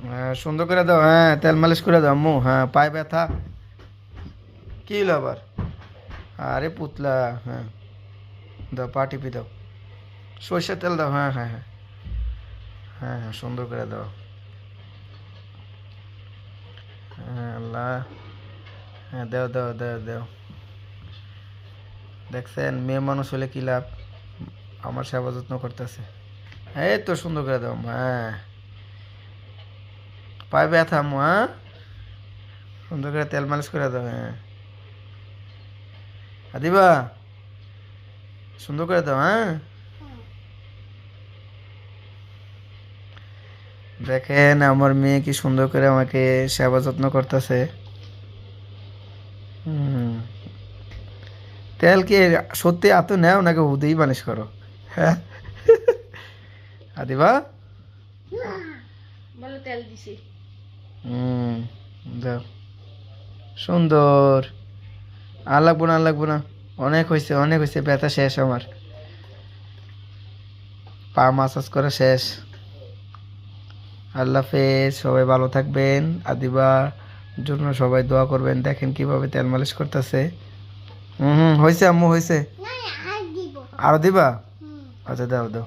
হ্যাঁ সুন্দর করে দাও, হ্যাঁ তেল মালিশ করে দাও আম্মু। হ্যাঁ পায়ে ব্যথা কি হলো আবার? আরে পুতলা, হ্যাঁ দাও পা টিপি দাও, সর্ষের তেল দাও, হ্যাঁ হ্যাঁ হ্যাঁ হ্যাঁ হ্যাঁ সুন্দর করে দাও। হ্যাঁ আল্লাহ, হ্যাঁ দাও দাও দাও দাও। দেখছেন মেয়ে মানুষ হলে কি লাভ, আমার সেবা যত্ন করতেছে। এই তো সুন্দর করে দাও আম্মু, হ্যাঁ পায়ে ব্যথা আম্মু, হ্যাঁ সুন্দর করে তেল মালিশ করে দাও, হ্যাঁ দিবা সুন্দর করে দাও, হ্যাঁ দেখেন আমার মেয়ে কি সুন্দর করে আমাকে সেবা যত্ন করতেছে। হুম, তেল কি সত্যি এত নেও নাকি হুদেই মালিশ করো? হ্যাঁ আদিবা, বলো তেল দিছি। হুম দাও সুন্দর। আর লাগবো না আর লাগবো না, অনেক হয়েছে অনেক হয়েছে, ব্যথা শেষ আমার, পা মাসাজ করা শেষ। আল্লাহ হাফেজ, সবাই ভালো থাকবেন। আদিবা জন্য সবাই দোয়া করবেন। দেখেন কিভাবে তেল মালিশ করতেছে। হুম হুম হয়েছে আম্মু হয়েছে। আরো দিবা? আচ্ছা দাও দাও।